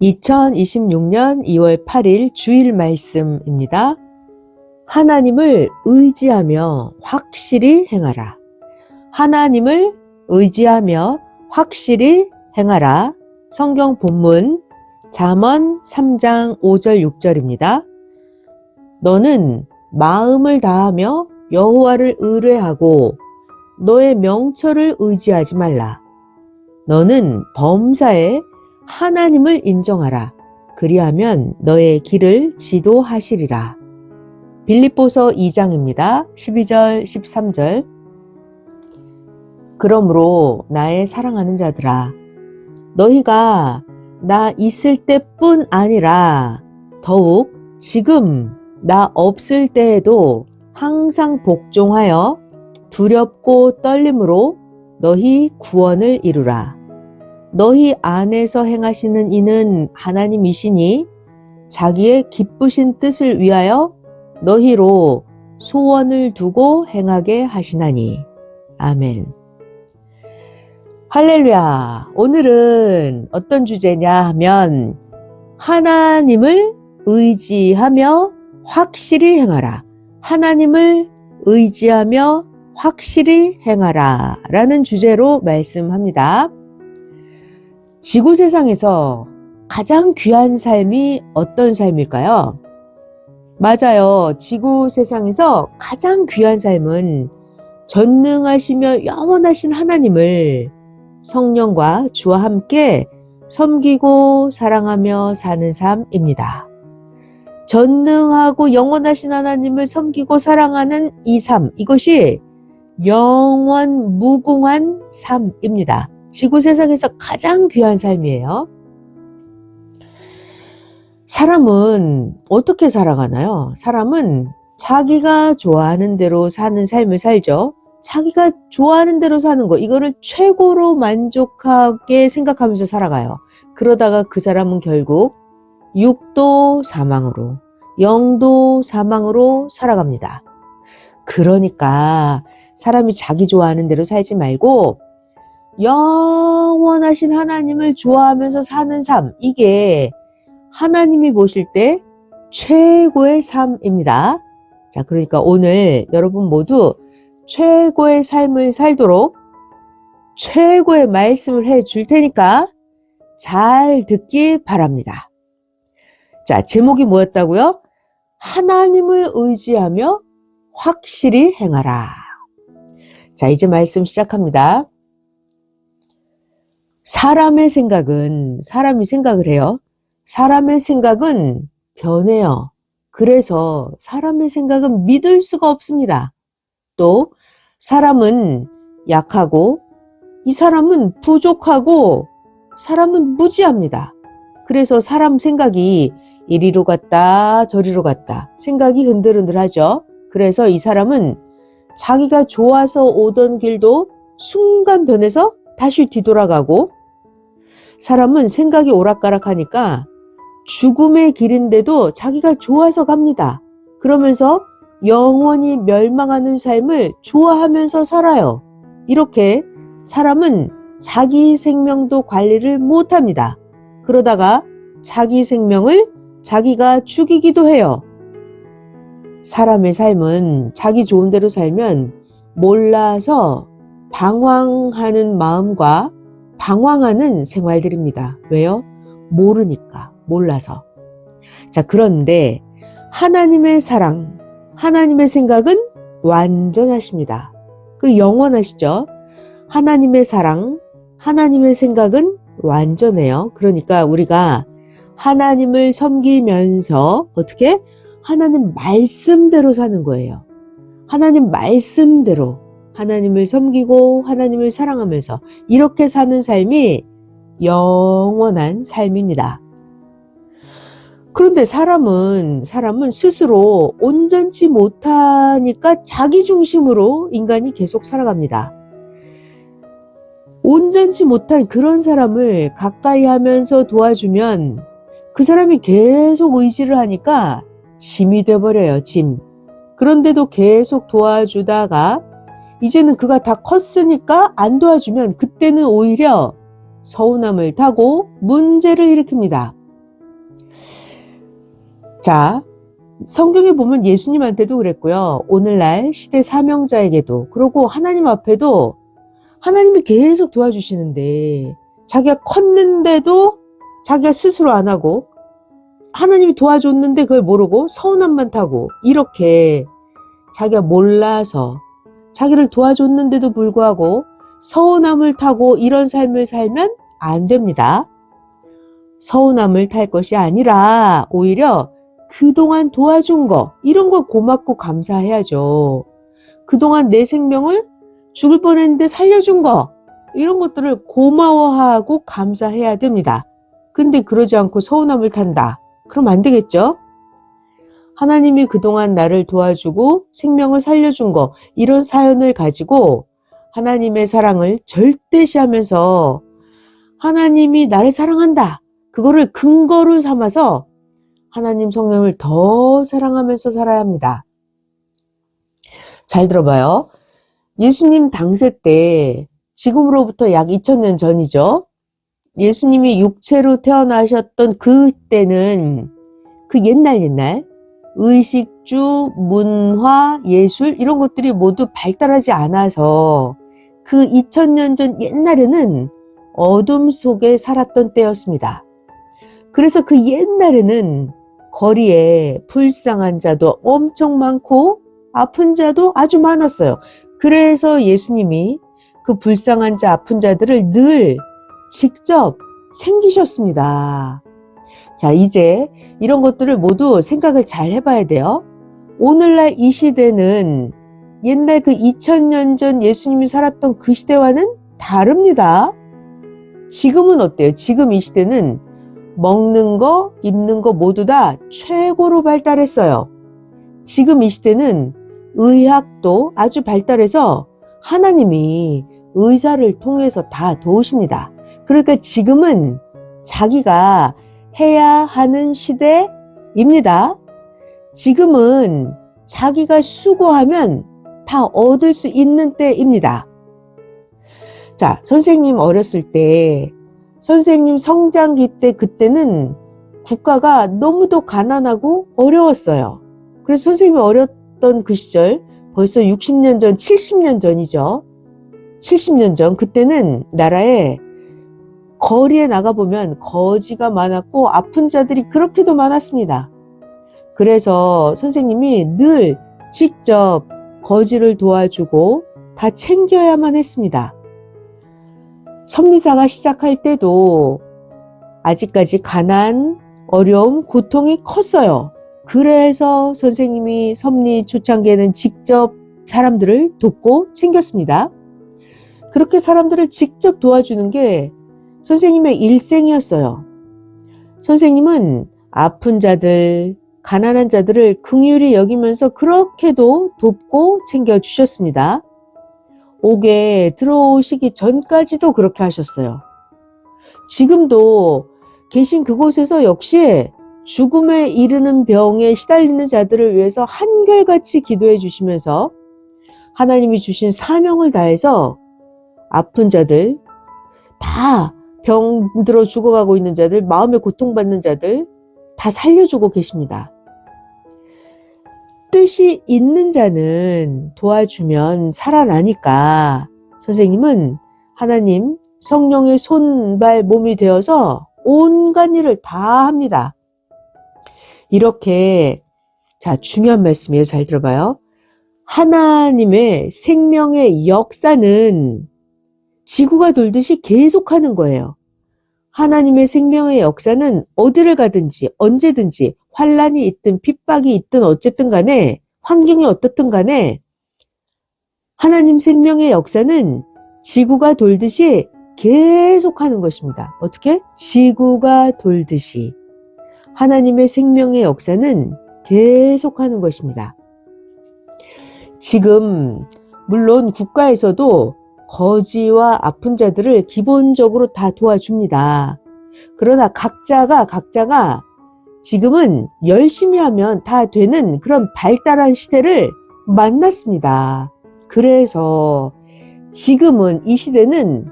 2026년 2월 8일 주일 말씀입니다. 하나님을 의지하며 확실히 행하라. 하나님을 의지하며 확실히 행하라. 성경 본문 잠언 3장 5절 6절입니다. 너는 마음을 다하며 여호와를 의뢰하고 너의 명철을 의지하지 말라. 너는 범사에 하나님을 인정하라. 그리하면 너의 길을 지도하시리라. 빌립보서 2장입니다. 12절 13절. 그러므로 나의 사랑하는 자들아, 너희가 나 있을 때뿐 아니라 더욱 지금 나 없을 때에도 항상 복종하여 두렵고 떨림으로 너희 구원을 이루라. 너희 안에서 행하시는 이는 하나님이시니 자기의 기쁘신 뜻을 위하여 너희로 소원을 두고 행하게 하시나니. 아멘. 할렐루야. 오늘은 어떤 주제냐 하면 하나님을 의지하며 확실히 행하라. 하나님을 의지하며 확실히 행하라 라는 주제로 말씀합니다. 지구 세상에서 가장 귀한 삶이 어떤 삶일까요? 맞아요. 지구 세상에서 가장 귀한 삶은 전능하시며 영원하신 하나님을 성령과 주와 함께 섬기고 사랑하며 사는 삶입니다. 전능하고 영원하신 하나님을 섬기고 사랑하는 이 삶, 이것이 영원 무궁한 삶입니다. 지구 세상에서 가장 귀한 삶이에요. 사람은 어떻게 살아가나요? 사람은 자기가 좋아하는 대로 사는 삶을 살죠. 자기가 좋아하는 대로 사는 거, 이거를 최고로 만족하게 생각하면서 살아가요. 그러다가 그 사람은 결국 육도 사망으로, 영도 사망으로 살아갑니다. 그러니까 사람이 자기 좋아하는 대로 살지 말고 영원하신 하나님을 좋아하면서 사는 삶, 이게 하나님이 보실 때 최고의 삶입니다. 자, 그러니까 오늘 여러분 모두 최고의 삶을 살도록 최고의 말씀을 해 줄 테니까 잘 듣기 바랍니다. 자, 제목이 뭐였다고요? 하나님을 의지하며 확실히 행하라. 자, 이제 말씀 시작합니다. 사람이 생각을 해요. 사람의 생각은 변해요. 그래서 사람의 생각은 믿을 수가 없습니다. 또 사람은 약하고 이 사람은 부족하고 사람은 무지합니다. 그래서 사람 생각이 이리로 갔다 저리로 갔다 생각이 흔들흔들하죠. 그래서 이 사람은 자기가 좋아서 오던 길도 순간 변해서 다시 뒤돌아가고, 사람은 생각이 오락가락하니까 죽음의 길인데도 자기가 좋아서 갑니다. 그러면서 영원히 멸망하는 삶을 좋아하면서 살아요. 이렇게 사람은 자기 생명도 관리를 못합니다. 그러다가 자기 생명을 자기가 죽이기도 해요. 사람의 삶은 자기 좋은 대로 살면 몰라서 방황하는 마음과 방황하는 생활들입니다. 왜요? 모르니까, 몰라서. 자, 그런데 하나님의 사랑, 하나님의 생각은 완전하십니다. 그리고 영원하시죠. 하나님의 사랑, 하나님의 생각은 완전해요. 그러니까 우리가 하나님을 섬기면서 어떻게? 하나님 말씀대로 사는 거예요. 하나님 말씀대로 하나님을 섬기고 하나님을 사랑하면서 이렇게 사는 삶이 영원한 삶입니다. 그런데 사람은 스스로 온전치 못하니까 자기 중심으로 인간이 계속 살아갑니다. 온전치 못한 그런 사람을 가까이 하면서 도와주면 그 사람이 계속 의지를 하니까 짐이 돼버려요, 짐. 그런데도 계속 도와주다가 이제는 그가 다 컸으니까 안 도와주면 그때는 오히려 서운함을 타고 문제를 일으킵니다. 자, 성경에 보면 예수님한테도 그랬고요. 오늘날 시대 사명자에게도, 그리고 하나님 앞에도 하나님이 계속 도와주시는데 자기가 컸는데도 자기가 스스로 안 하고, 하나님이 도와줬는데 그걸 모르고 서운함만 타고, 이렇게 자기가 몰라서 자기를 도와줬는데도 불구하고 서운함을 타고 이런 삶을 살면 안 됩니다. 서운함을 탈 것이 아니라 오히려 그동안 도와준 거, 이런 거 고맙고 감사해야죠. 그동안 내 생명을 죽을 뻔했는데 살려준 거, 이런 것들을 고마워하고 감사해야 됩니다. 근데 그러지 않고 서운함을 탄다. 그럼 안 되겠죠? 하나님이 그동안 나를 도와주고 생명을 살려준 거, 이런 사연을 가지고 하나님의 사랑을 절대시하면서 하나님이 나를 사랑한다, 그거를 근거로 삼아서 하나님 성령을 더 사랑하면서 살아야 합니다. 잘 들어봐요. 예수님 당세 때, 지금으로부터 약 2000년 전이죠. 예수님이 육체로 태어나셨던 그때는 그 옛날 의식주, 문화, 예술 이런 것들이 모두 발달하지 않아서 그 2000년 전 옛날에는 어둠 속에 살았던 때였습니다. 그래서 그 옛날에는 거리에 불쌍한 자도 엄청 많고 아픈 자도 아주 많았어요. 그래서 예수님이 그 불쌍한 자, 아픈 자들을 늘 직접 챙기셨습니다. 자, 이제 이런 것들을 모두 생각을 잘 해봐야 돼요. 오늘날 이 시대는 옛날 그 2000년 전 예수님이 살았던 그 시대와는 다릅니다. 지금은 어때요? 지금 이 시대는 먹는 거, 입는 거 모두 다 최고로 발달했어요. 지금 이 시대는 의학도 아주 발달해서 하나님이 의사를 통해서 다 도우십니다. 그러니까 지금은 자기가 해야 하는 시대입니다. 지금은 자기가 수고하면 다 얻을 수 있는 때입니다. 자, 선생님 어렸을 때, 선생님 성장기 때, 그때는 국가가 너무도 가난하고 어려웠어요. 그래서 선생님이 어렸던 그 시절, 벌써 60년 전, 70년 전이죠. 70년 전, 그때는 나라에 거리에 나가보면 거지가 많았고 아픈 자들이 그렇게도 많았습니다. 그래서 선생님이 늘 직접 거지를 도와주고 다 챙겨야만 했습니다. 섭리사가 시작할 때도 아직까지 가난, 어려움, 고통이 컸어요. 그래서 선생님이 섭리 초창기에는 직접 사람들을 돕고 챙겼습니다. 그렇게 사람들을 직접 도와주는 게 선생님의 일생이었어요. 선생님은 아픈 자들, 가난한 자들을 긍휼히 여기면서 그렇게도 돕고 챙겨주셨습니다. 옥에 들어오시기 전까지도 그렇게 하셨어요. 지금도 계신 그곳에서 역시 죽음에 이르는 병에 시달리는 자들을 위해서 한결같이 기도해 주시면서 하나님이 주신 사명을 다해서 아픈 자들, 다 병들어 죽어가고 있는 자들, 마음에 고통받는 자들 다 살려주고 계십니다. 뜻이 있는 자는 도와주면 살아나니까 선생님은 하나님 성령의 손발 몸이 되어서 온갖 일을 다 합니다. 이렇게, 자, 중요한 말씀이에요. 잘 들어봐요. 하나님의 생명의 역사는 지구가 돌듯이 계속하는 거예요. 하나님의 생명의 역사는 어디를 가든지 언제든지 환란이 있든 핍박이 있든 어쨌든 간에 환경이 어떻든 간에 하나님 생명의 역사는 지구가 돌듯이 계속하는 것입니다. 어떻게? 지구가 돌듯이 하나님의 생명의 역사는 계속하는 것입니다. 지금 물론 국가에서도 거지와 아픈 자들을 기본적으로 다 도와줍니다. 그러나 각자가 지금은 열심히 하면 다 되는 그런 발달한 시대를 만났습니다. 그래서 지금은 이 시대는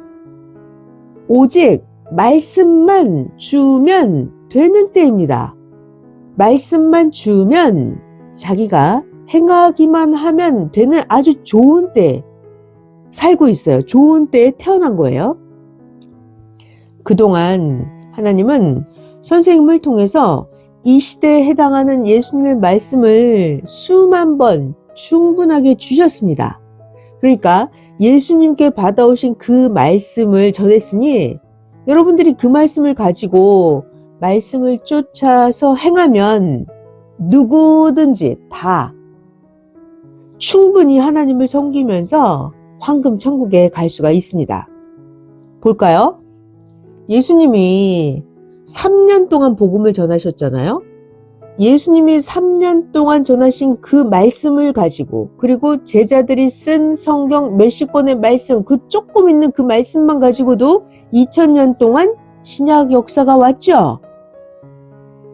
오직 말씀만 주면 되는 때입니다. 말씀만 주면 자기가 행하기만 하면 되는 아주 좋은 때에 살고 있어요. 좋은 때에 태어난 거예요. 그동안 하나님은 선생님을 통해서 이 시대에 해당하는 예수님의 말씀을 수만 번 충분하게 주셨습니다. 그러니까 예수님께 받아오신 그 말씀을 전했으니 여러분들이 그 말씀을 가지고 말씀을 쫓아서 행하면 누구든지 다 충분히 하나님을 섬기면서 황금 천국에 갈 수가 있습니다. 볼까요? 예수님이 3년 동안 복음을 전하셨잖아요. 예수님이 3년 동안 전하신 그 말씀을 가지고 그리고 제자들이 쓴 성경 몇십 권의 말씀 그 조금 있는 그 말씀만 가지고도 2000년 동안 신약 역사가 왔죠.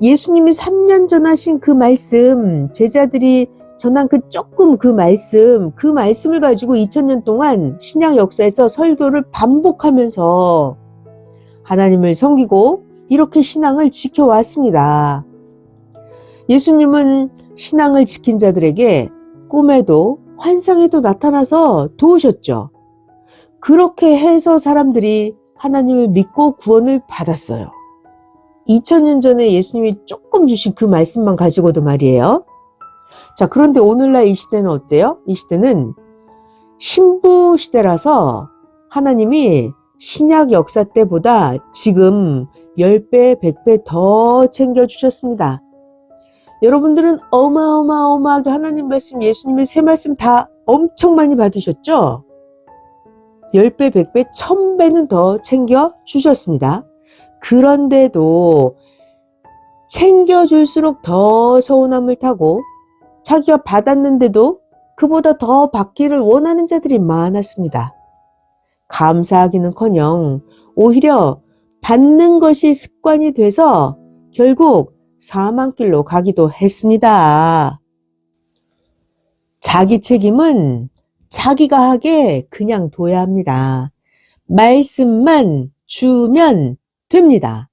예수님이 3년 전하신 그 말씀 제자들이 전한 그 조금 그 말씀을 가지고 2000년 동안 신약 역사에서 설교를 반복하면서 하나님을 섬기고 이렇게 신앙을 지켜왔습니다. 예수님은 신앙을 지킨 자들에게 꿈에도 환상에도 나타나서 도우셨죠. 그렇게 해서 사람들이 하나님을 믿고 구원을 받았어요. 2000년 전에 예수님이 조금 주신 그 말씀만 가지고도 말이에요. 자, 그런데 오늘날 이 시대는 어때요? 이 시대는 신부 시대라서 하나님이 신약 역사 때보다 지금 10배, 100배 더 챙겨주셨습니다. 여러분들은 어마어마하게 하나님 말씀, 예수님의 새 말씀 다 엄청 많이 받으셨죠? 10배, 100배, 1000배는 더 챙겨주셨습니다. 그런데도 챙겨줄수록 더 서운함을 타고 자기가 받았는데도 그보다 더 받기를 원하는 자들이 많았습니다. 감사하기는커녕 오히려 받는 것이 습관이 돼서 결국 사망길로 가기도 했습니다. 자기 책임은 자기가 하게 그냥 둬야 합니다. 말씀만 주면 됩니다.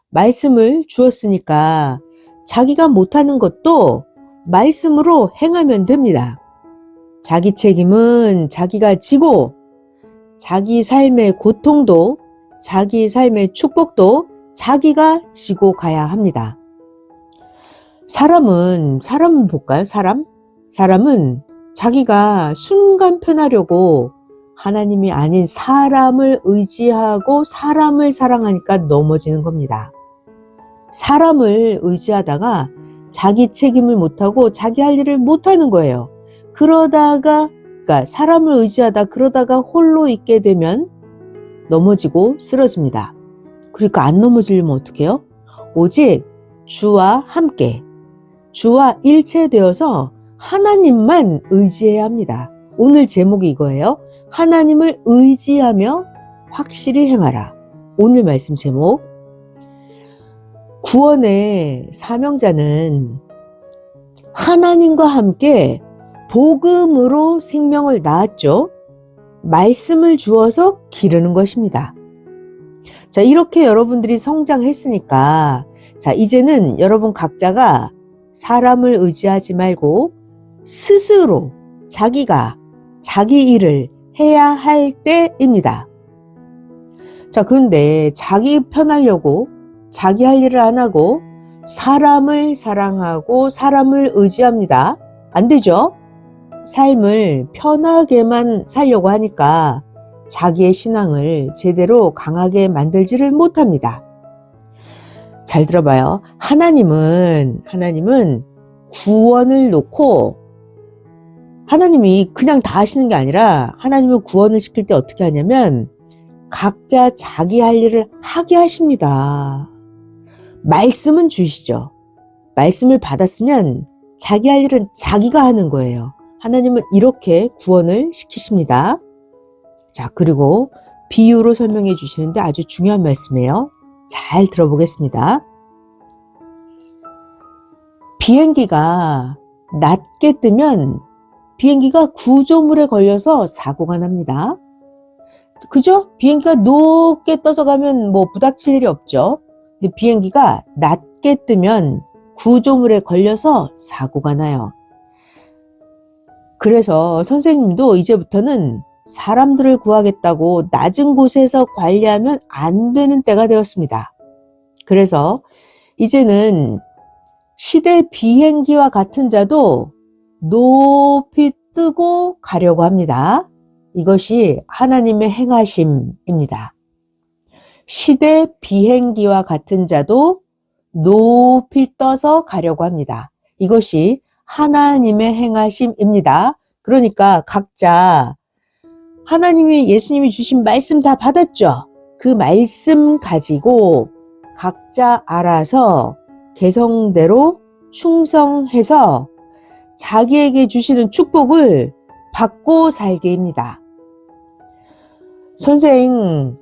말씀을 주었으니까 자기가 못하는 것도 말씀으로 행하면 됩니다. 자기 책임은 자기가 지고 자기 삶의 고통도 자기 삶의 축복도 자기가 지고 가야 합니다. 사람은 볼까요? 사람은 자기가 순간 편하려고 하나님이 아닌 사람을 의지하고 사람을 사랑하니까 넘어지는 겁니다. 사람을 의지하다가 자기 책임을 못하고 자기 할 일을 못하는 거예요. 그러니까 사람을 의지하다 그러다가 홀로 있게 되면 넘어지고 쓰러집니다. 그러니까 안 넘어지려면 어떻게 해요? 오직 주와 함께, 주와 일체되어서 하나님만 의지해야 합니다. 오늘 제목이 이거예요. 하나님을 의지하며 확실히 행하라. 오늘 말씀 제목. 구원의 사명자는 하나님과 함께 복음으로 생명을 낳았죠. 말씀을 주어서 기르는 것입니다. 자, 이렇게 여러분들이 성장했으니까 자, 이제는 여러분 각자가 사람을 의지하지 말고 스스로 자기가 자기 일을 해야 할 때입니다. 자, 그런데 자기 편하려고 자기 할 일을 안 하고 사람을 사랑하고 사람을 의지합니다. 안 되죠? 삶을 편하게만 살려고 하니까 자기의 신앙을 제대로 강하게 만들지를 못합니다. 잘 들어봐요. 하나님은 구원을 놓고 하나님이 그냥 다 하시는 게 아니라 하나님은 구원을 시킬 때 어떻게 하냐면 각자 자기 할 일을 하게 하십니다. 말씀은 주시죠. 말씀을 받았으면 자기 할 일은 자기가 하는 거예요. 하나님은 이렇게 구원을 시키십니다. 자, 그리고 비유로 설명해 주시는데 아주 중요한 말씀이에요. 잘 들어보겠습니다. 비행기가 낮게 뜨면 비행기가 구조물에 걸려서 사고가 납니다. 그죠? 비행기가 높게 떠서 가면 부닥칠 일이 없죠. 근데 비행기가 낮게 뜨면 구조물에 걸려서 사고가 나요. 그래서 선생님도 이제부터는 사람들을 구하겠다고 낮은 곳에서 관리하면 안 되는 때가 되었습니다. 그래서 이제는 시대 비행기와 같은 자도 높이 뜨고 가려고 합니다. 이것이 하나님의 행하심입니다. 시대 비행기와 같은 자도 높이 떠서 가려고 합니다. 이것이 하나님의 행하심입니다. 그러니까 각자 하나님이 예수님이 주신 말씀 다 받았죠? 그 말씀 가지고 각자 알아서 개성대로 충성해서 자기에게 주시는 축복을 받고 살게입니다. 선생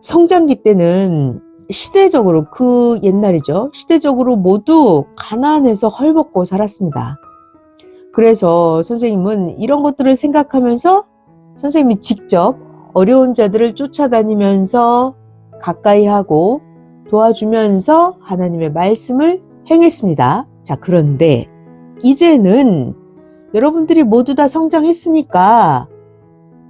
성장기 때는 시대적으로 그 옛날이죠. 시대적으로 모두 가난해서 헐벗고 살았습니다. 그래서 선생님은 이런 것들을 생각하면서 선생님이 직접 어려운 자들을 쫓아다니면서 가까이 하고 도와주면서 하나님의 말씀을 행했습니다. 자, 그런데 이제는 여러분들이 모두 다 성장했으니까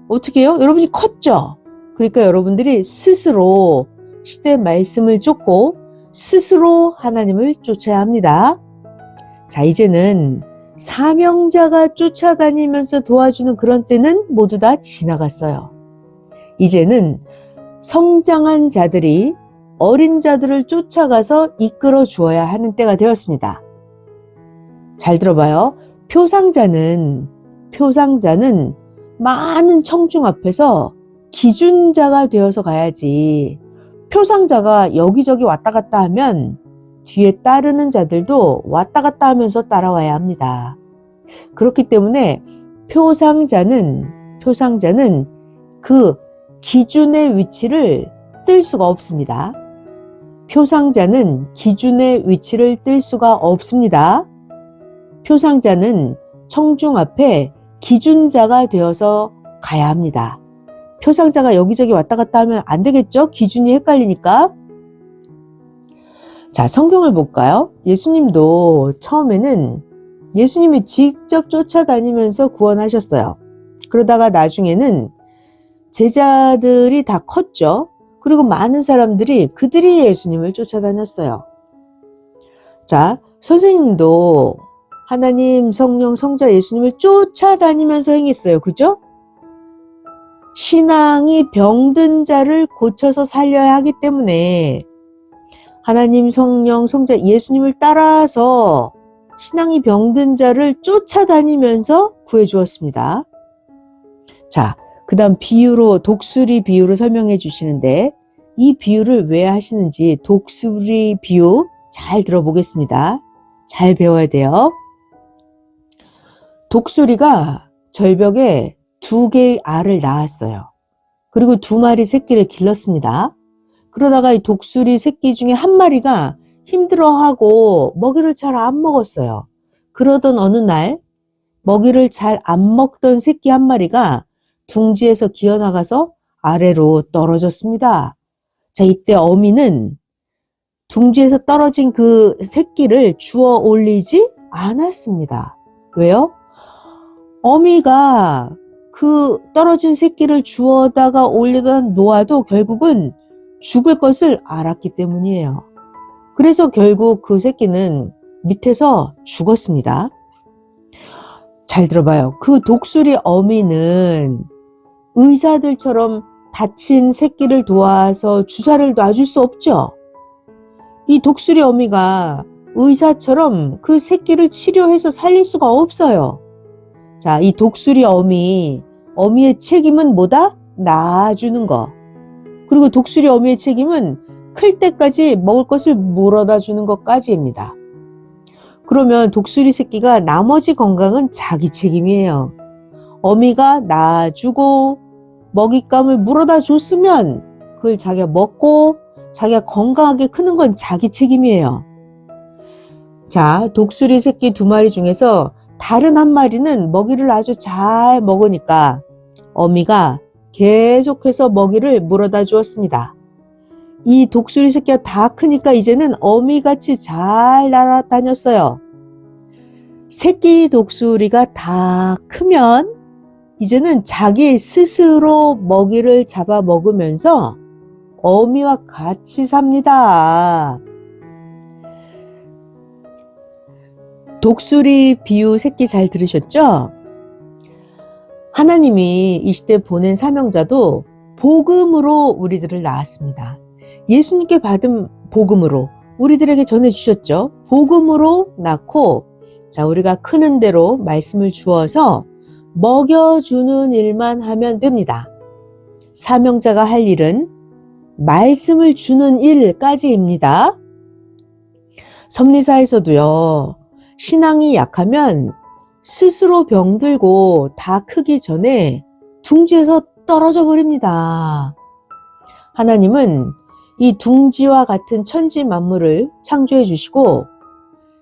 어떻게 해요? 여러분이 컸죠? 그러니까 여러분들이 스스로 시대 말씀을 쫓고 스스로 하나님을 쫓아야 합니다. 자, 이제는 사명자가 쫓아다니면서 도와주는 그런 때는 모두 다 지나갔어요. 이제는 성장한 자들이 어린 자들을 쫓아가서 이끌어 주어야 하는 때가 되었습니다. 잘 들어봐요. 표상자는 많은 청중 앞에서 기준자가 되어서 가야지. 표상자가 여기저기 왔다 갔다 하면 뒤에 따르는 자들도 왔다 갔다 하면서 따라와야 합니다. 그렇기 때문에 표상자는 그 기준의 위치를 뜰 수가 없습니다. 표상자는 기준의 위치를 뜰 수가 없습니다. 표상자는 청중 앞에 기준자가 되어서 가야 합니다. 표상자가 여기저기 왔다 갔다 하면 안 되겠죠? 기준이 헷갈리니까. 자, 성경을 볼까요? 예수님도 처음에는 예수님이 직접 쫓아다니면서 구원하셨어요. 그러다가 나중에는 제자들이 다 컸죠. 그리고 많은 사람들이 그들이 예수님을 쫓아다녔어요. 자, 선생님도 하나님, 성령, 성자 예수님을 쫓아다니면서 행했어요. 그죠? 신앙이 병든 자를 고쳐서 살려야 하기 때문에 하나님, 성령, 성자 예수님을 따라서 신앙이 병든 자를 쫓아다니면서 구해주었습니다. 자, 그 다음 독수리 비유로 설명해 주시는데 이 비유를 왜 하시는지 독수리 비유 잘 들어보겠습니다. 잘 배워야 돼요. 독수리가 절벽에 2개의 알을 낳았어요. 그리고 2마리 새끼를 길렀습니다. 그러다가 이 독수리 새끼 중에 1마리가 힘들어하고 먹이를 잘 안 먹었어요. 그러던 어느 날 먹이를 잘 안 먹던 새끼 1마리가 둥지에서 기어나가서 아래로 떨어졌습니다. 자, 이때 어미는 둥지에서 떨어진 그 새끼를 주워 올리지 않았습니다. 왜요? 어미가 그 떨어진 새끼를 주워다가 올려다 놓아도 결국은 죽을 것을 알았기 때문이에요. 그래서 결국 그 새끼는 밑에서 죽었습니다. 잘 들어봐요. 그 독수리 어미는 의사들처럼 다친 새끼를 도와서 주사를 놔줄 수 없죠. 이 독수리 어미가 의사처럼 그 새끼를 치료해서 살릴 수가 없어요. 자, 이 독수리 어미의 책임은 뭐다? 낳아주는 거. 그리고 독수리 어미의 책임은 클 때까지 먹을 것을 물어다 주는 것까지입니다. 그러면 독수리 새끼가 나머지 건강은 자기 책임이에요. 어미가 낳아주고 먹잇감을 물어다 줬으면 그걸 자기가 먹고 자기가 건강하게 크는 건 자기 책임이에요. 자, 독수리 새끼 2마리 중에서 다른 1마리는 먹이를 아주 잘 먹으니까 어미가 계속해서 먹이를 물어다 주었습니다. 이 독수리 새끼가 다 크니까 이제는 어미같이 잘 날아다녔어요. 새끼 독수리가 다 크면 이제는 자기 스스로 먹이를 잡아 먹으면서 어미와 같이 삽니다. 독수리 비유 새끼 잘 들으셨죠? 하나님이 이 시대에 보낸 사명자도 복음으로 우리들을 낳았습니다. 예수님께 받은 복음으로 우리들에게 전해주셨죠. 복음으로 낳고 자, 우리가 크는 대로 말씀을 주어서 먹여주는 일만 하면 됩니다. 사명자가 할 일은 말씀을 주는 일까지입니다. 섭리사에서도요. 신앙이 약하면 스스로 병들고 다 크기 전에 둥지에서 떨어져 버립니다. 하나님은 이 둥지와 같은 천지 만물을 창조해 주시고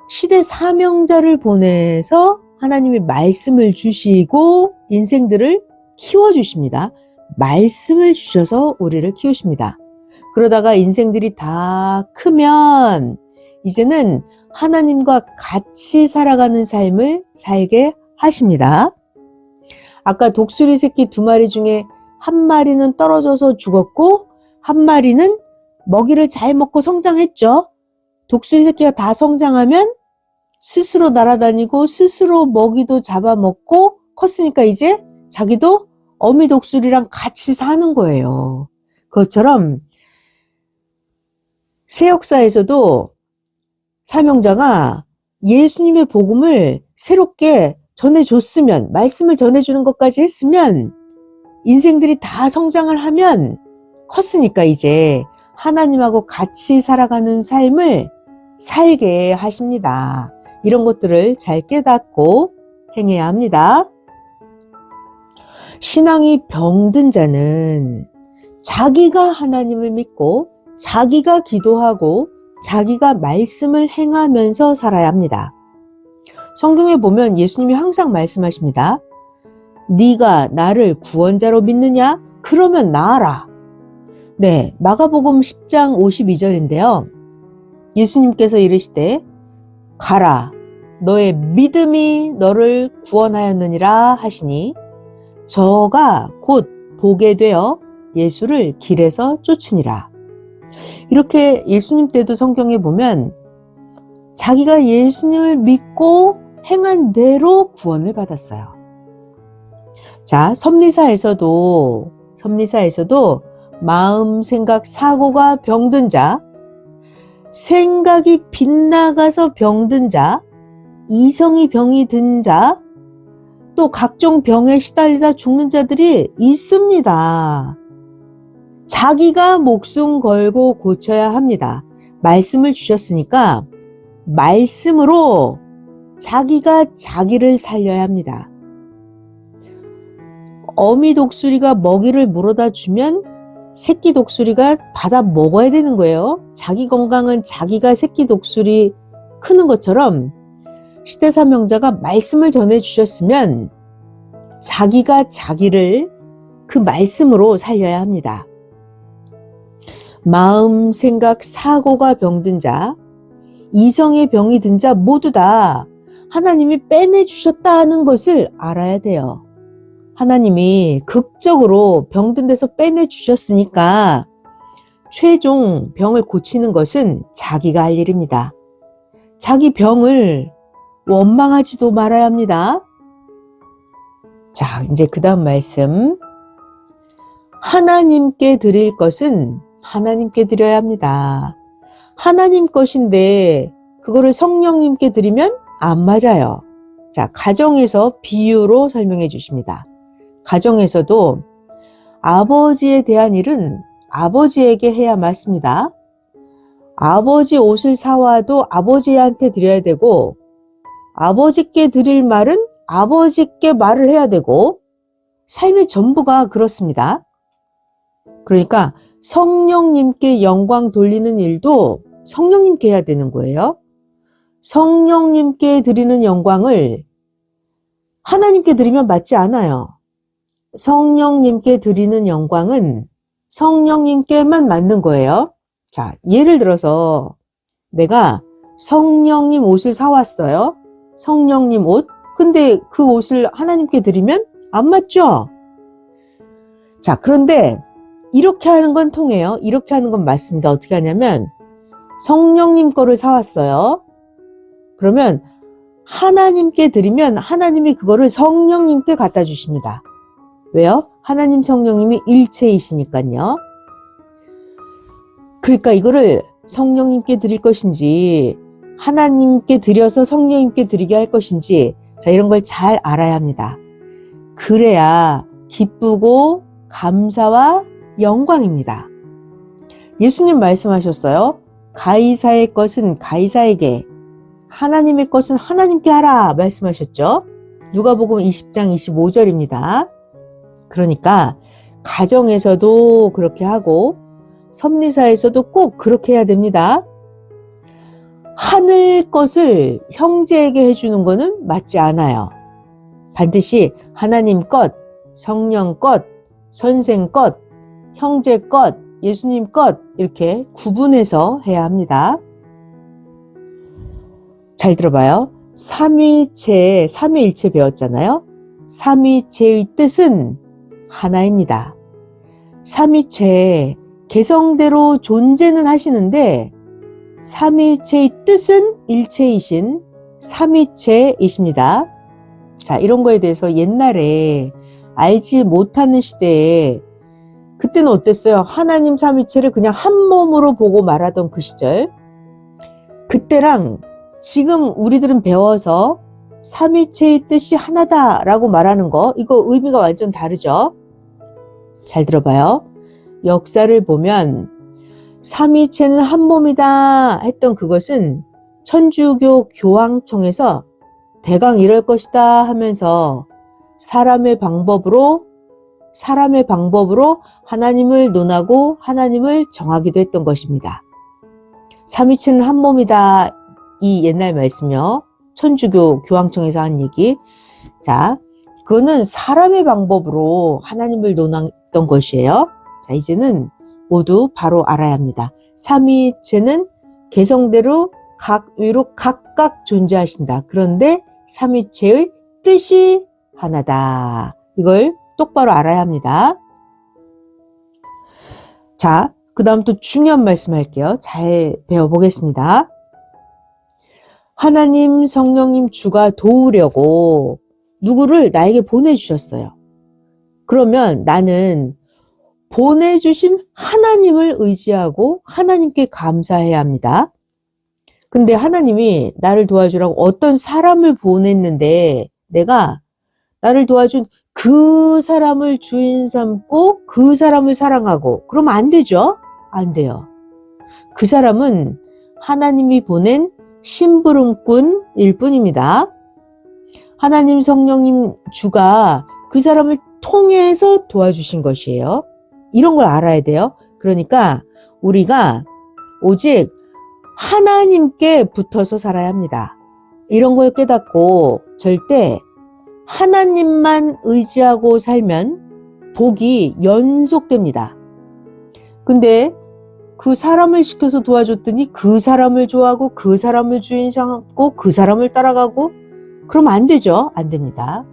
시대 사명자를 보내서 하나님이 말씀을 주시고 인생들을 키워주십니다. 말씀을 주셔서 우리를 키우십니다. 그러다가 인생들이 다 크면 이제는 하나님과 같이 살아가는 삶을 살게 하십니다. 아까 독수리 새끼 2마리 중에 한 마리는 떨어져서 죽었고 한 마리는 먹이를 잘 먹고 성장했죠. 독수리 새끼가 다 성장하면 스스로 날아다니고 스스로 먹이도 잡아먹고 컸으니까 이제 자기도 어미 독수리랑 같이 사는 거예요. 그것처럼 새 역사에서도 사명자가 예수님의 복음을 새롭게 전해줬으면, 말씀을 전해주는 것까지 했으면 인생들이 다 성장을 하면 컸으니까 이제 하나님하고 같이 살아가는 삶을 살게 하십니다. 이런 것들을 잘 깨닫고 행해야 합니다. 신앙이 병든 자는 자기가 하나님을 믿고 자기가 기도하고 자기가 말씀을 행하면서 살아야 합니다. 성경에 보면 예수님이 항상 말씀하십니다. 네가 나를 구원자로 믿느냐? 그러면 나아라. 네, 마가복음 10장 52절인데요. 예수님께서 이르시되 가라, 너의 믿음이 너를 구원하였느니라 하시니 저가 곧 보게 되어 예수를 길에서 쫓으니라. 이렇게 예수님 때도 성경에 보면 자기가 예수님을 믿고 행한 대로 구원을 받았어요. 자, 섭리사에서도 마음, 생각, 사고가 병든 자, 생각이 빗나가서 병든 자, 이성이 병이 든 자, 또 각종 병에 시달리다 죽는 자들이 있습니다. 자기가 목숨 걸고 고쳐야 합니다. 말씀을 주셨으니까 말씀으로 자기가 자기를 살려야 합니다. 어미 독수리가 먹이를 물어다 주면 새끼 독수리가 받아 먹어야 되는 거예요. 자기 건강은 자기가 새끼 독수리 크는 것처럼 시대사명자가 말씀을 전해주셨으면 자기가 자기를 그 말씀으로 살려야 합니다. 마음, 생각, 사고가 병든 자, 이성의 병이 든 자 모두 다 하나님이 빼내주셨다는 것을 알아야 돼요. 하나님이 극적으로 병든 데서 빼내주셨으니까 최종 병을 고치는 것은 자기가 할 일입니다. 자기 병을 원망하지도 말아야 합니다. 자, 이제 그 다음 말씀. 하나님께 드릴 것은 하나님께 드려야 합니다. 하나님 것인데 그거를 성령님께 드리면 안 맞아요. 자, 가정에서 비유로 설명해 주십니다. 가정에서도 아버지에 대한 일은 아버지에게 해야 맞습니다. 아버지 옷을 사와도 아버지한테 드려야 되고 아버지께 드릴 말은 아버지께 말을 해야 되고 삶의 전부가 그렇습니다. 그러니까 성령님께 영광 돌리는 일도 성령님께 해야 되는 거예요. 성령님께 드리는 영광을 하나님께 드리면 맞지 않아요. 성령님께 드리는 영광은 성령님께만 맞는 거예요. 자, 예를 들어서 내가 성령님 옷을 사왔어요. 성령님 옷. 근데 그 옷을 하나님께 드리면 안 맞죠? 자, 그런데 이렇게 하는 건 통해요. 이렇게 하는 건 맞습니다. 어떻게 하냐면 성령님 거를 사왔어요. 그러면 하나님께 드리면 하나님이 그거를 성령님께 갖다 주십니다. 왜요? 하나님 성령님이 일체이시니까요. 그러니까 이거를 성령님께 드릴 것인지 하나님께 드려서 성령님께 드리게 할 것인지 자, 이런 걸 잘 알아야 합니다. 그래야 기쁘고 감사와 영광입니다. 예수님 말씀하셨어요. 가이사의 것은 가이사에게, 하나님의 것은 하나님께 하라 말씀하셨죠. 누가복음 20장 25절입니다. 그러니까 가정에서도 그렇게 하고 섭리사에서도 꼭 그렇게 해야 됩니다. 하늘 것을 형제에게 해주는 거는 맞지 않아요. 반드시 하나님 것, 성령 것, 선생 것, 형제 것, 예수님 것 이렇게 구분해서 해야 합니다. 잘 들어봐요. 삼위일체 배웠잖아요. 삼위체의 뜻은 하나입니다. 삼위체 개성대로 존재는 하시는데 삼위체의 뜻은 일체이신 삼위체이십니다. 자, 이런 거에 대해서 옛날에 알지 못하는 시대에 그때는 어땠어요? 하나님 삼위체를 그냥 한 몸으로 보고 말하던 그 시절. 그때랑 지금 우리들은 배워서 삼위체의 뜻이 하나다라고 말하는 거, 이거 의미가 완전 다르죠? 잘 들어봐요. 역사를 보면 삼위체는 한 몸이다 했던 그것은 천주교 교황청에서 대강 이럴 것이다 하면서 사람의 방법으로 하나님을 논하고 하나님을 정하기도 했던 것입니다. 삼위체는 한 몸이다. 이 옛날 말씀이요. 천주교 교황청에서 한 얘기. 자, 그거는 사람의 방법으로 하나님을 논했던 것이에요. 자, 이제는 모두 바로 알아야 합니다. 삼위체는 개성대로 각 위로 각각 존재하신다. 그런데 삼위체의 뜻이 하나다. 이걸 똑바로 알아야 합니다. 자, 그 다음 또 중요한 말씀 할게요. 잘 배워보겠습니다. 하나님 성령님 주가 도우려고 누구를 나에게 보내주셨어요. 그러면 나는 보내주신 하나님을 의지하고 하나님께 감사해야 합니다. 근데 하나님이 나를 도와주라고 어떤 사람을 보냈는데 내가 나를 도와준 그 사람을 주인 삼고 그 사람을 사랑하고 그러면 안 되죠? 안 돼요. 그 사람은 하나님이 보낸 심부름꾼일 뿐입니다. 하나님 성령님 주가 그 사람을 통해서 도와주신 것이에요. 이런 걸 알아야 돼요. 그러니까 우리가 오직 하나님께 붙어서 살아야 합니다. 이런 걸 깨닫고 절대 하나님만 의지하고 살면 복이 연속됩니다. 근데 그 사람을 시켜서 도와줬더니 그 사람을 좋아하고 그 사람을 주인 삼고 그 사람을 따라가고 그러면 안 되죠. 안 됩니다.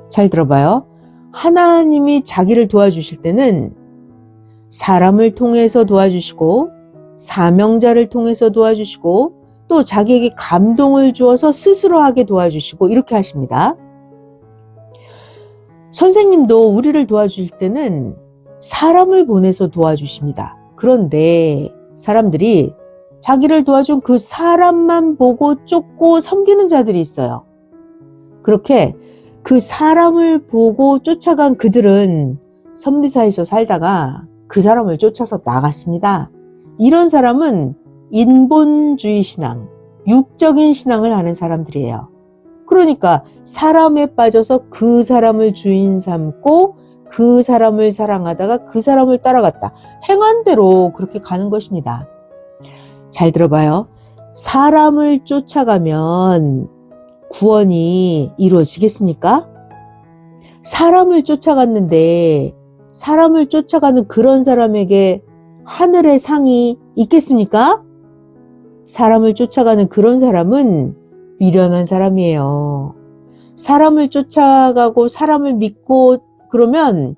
잘 들어봐요. 하나님이 자기를 도와주실 때는 사람을 통해서 도와주시고 사명자를 통해서 도와주시고 또 자기에게 감동을 주어서 스스로 하게 도와주시고 이렇게 하십니다. 선생님도 우리를 도와주실 때는 사람을 보내서 도와주십니다. 그런데 사람들이 자기를 도와준 그 사람만 보고 쫓고 섬기는 자들이 있어요. 그렇게 그 사람을 보고 쫓아간 그들은 섭리사에서 살다가 그 사람을 쫓아서 나갔습니다. 이런 사람은 인본주의 신앙, 육적인 신앙을 하는 사람들이에요. 그러니까 사람에 빠져서 그 사람을 주인 삼고 그 사람을 사랑하다가 그 사람을 따라갔다. 행한 대로 그렇게 가는 것입니다. 잘 들어봐요. 사람을 쫓아가면 구원이 이루어지겠습니까? 사람을 쫓아갔는데 사람을 쫓아가는 그런 사람에게 하늘의 상이 있겠습니까? 사람을 쫓아가는 그런 사람은 미련한 사람이에요. 사람을 쫓아가고 사람을 믿고 그러면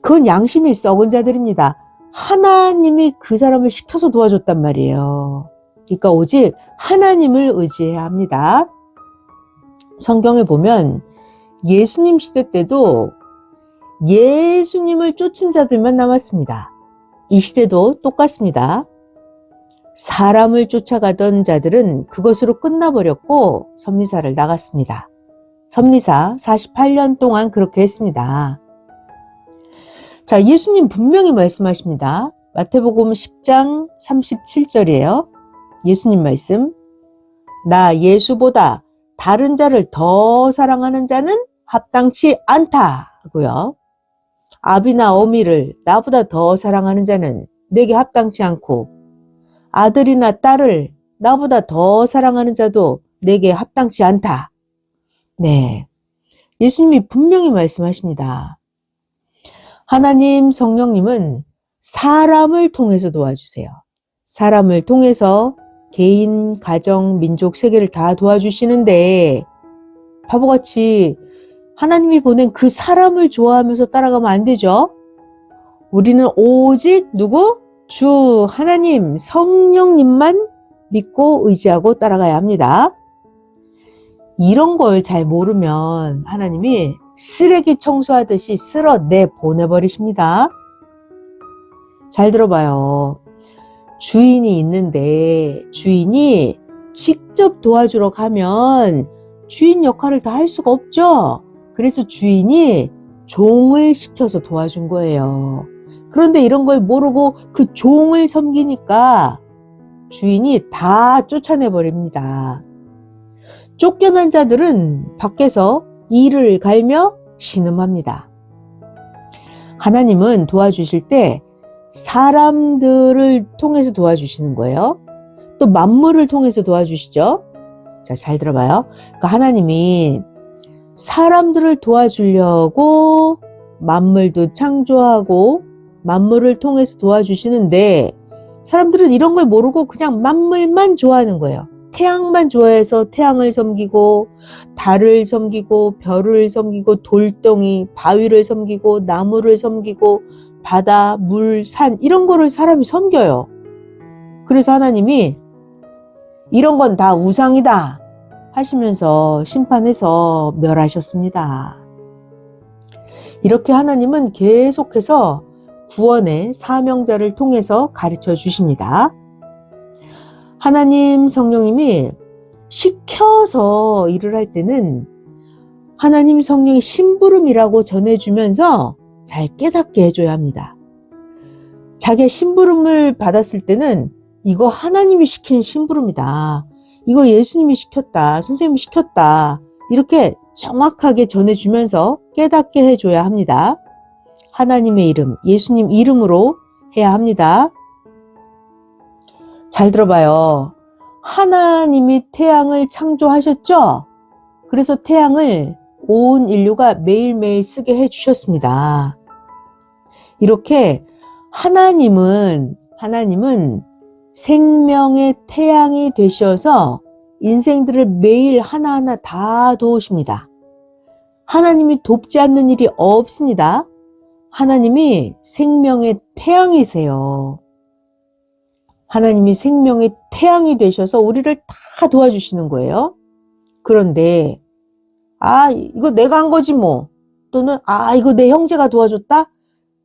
그건 양심이 썩은 자들입니다. 하나님이 그 사람을 시켜서 도와줬단 말이에요. 그러니까 오직 하나님을 의지해야 합니다. 성경에 보면 예수님 시대 때도 예수님을 쫓은 자들만 남았습니다. 이 시대도 똑같습니다. 사람을 쫓아가던 자들은 그것으로 끝나버렸고 섭리사를 나갔습니다. 섭리사 48년 동안 그렇게 했습니다. 자, 예수님 분명히 말씀하십니다. 마태복음 10장 37절이에요. 예수님 말씀. 나 예수보다 다른 자를 더 사랑하는 자는 합당치 않다고요. 아비나 어미를 나보다 더 사랑하는 자는 내게 합당치 않고 아들이나 딸을 나보다 더 사랑하는 자도 내게 합당치 않다. 네, 예수님이 분명히 말씀하십니다. 하나님 성령님은 사람을 통해서 도와주세요. 사람을 통해서 개인, 가정, 민족, 세계를 다 도와주시는데 바보같이 하나님이 보낸 그 사람을 좋아하면서 따라가면 안 되죠. 우리는 오직 누구? 주 하나님 성령님만 믿고 의지하고 따라가야 합니다. 이런 걸 잘 모르면 하나님이 쓰레기 청소하듯이 쓸어내 보내버리십니다. 잘 들어봐요. 주인이 있는데 주인이 직접 도와주러 가면 주인 역할을 다 할 수가 없죠. 그래서 주인이 종을 시켜서 도와준 거예요. 그런데 이런 걸 모르고 그 종을 섬기니까 주인이 다 쫓아내버립니다. 쫓겨난 자들은 밖에서 이를 갈며 신음합니다. 하나님은 도와주실 때 사람들을 통해서 도와주시는 거예요. 또 만물을 통해서 도와주시죠. 자, 잘 들어봐요. 그러니까 하나님이 사람들을 도와주려고 만물도 창조하고 만물을 통해서 도와주시는데 사람들은 이런 걸 모르고 그냥 만물만 좋아하는 거예요. 태양만 좋아해서 태양을 섬기고 달을 섬기고 별을 섬기고 돌덩이, 바위를 섬기고 나무를 섬기고 바다, 물, 산 이런 거를 사람이 섬겨요. 그래서 하나님이 이런 건 다 우상이다 하시면서 심판해서 멸하셨습니다. 이렇게 하나님은 계속해서 구원의 사명자를 통해서 가르쳐 주십니다. 하나님 성령님이 시켜서 일을 할 때는 하나님 성령이 심부름이라고 전해주면서 잘 깨닫게 해줘야 합니다. 자기가 심부름을 받았을 때는 이거 하나님이 시킨 심부름이다. 이거 예수님이 시켰다. 선생님이 시켰다. 이렇게 정확하게 전해주면서 깨닫게 해줘야 합니다. 하나님의 이름, 예수님 이름으로 해야 합니다. 잘 들어봐요. 하나님이 태양을 창조하셨죠? 그래서 태양을 온 인류가 매일매일 쓰게 해주셨습니다. 이렇게 하나님은 생명의 태양이 되셔서 인생들을 매일 하나하나 다 도우십니다. 하나님이 돕지 않는 일이 없습니다. 하나님이 생명의 태양이세요. 하나님이 생명의 태양이 되셔서 우리를 다 도와주시는 거예요. 그런데 이거 내가 한 거지 뭐. 또는 이거 내 형제가 도와줬다?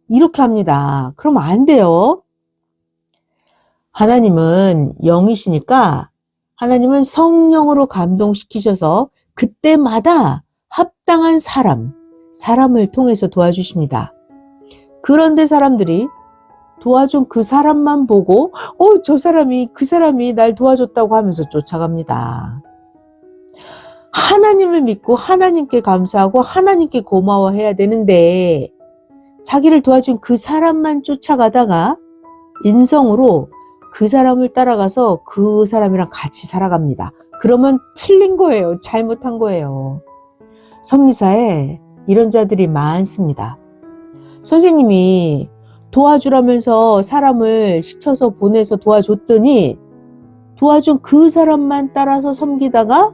이렇게 합니다. 그러면 안 돼요. 하나님은 영이시니까 하나님은 성령으로 감동시키셔서 그때마다 합당한 사람을 통해서 도와주십니다. 그런데 사람들이 도와준 그 사람만 보고 그 사람이 날 도와줬다고 하면서 쫓아갑니다. 하나님을 믿고 하나님께 감사하고 하나님께 고마워해야 되는데 자기를 도와준 그 사람만 쫓아가다가 인성으로 그 사람을 따라가서 그 사람이랑 같이 살아갑니다. 그러면 틀린 거예요. 잘못한 거예요. 섭리사에 이런 자들이 많습니다. 선생님이 도와주라면서 사람을 시켜서 보내서 도와줬더니 도와준 그 사람만 따라서 섬기다가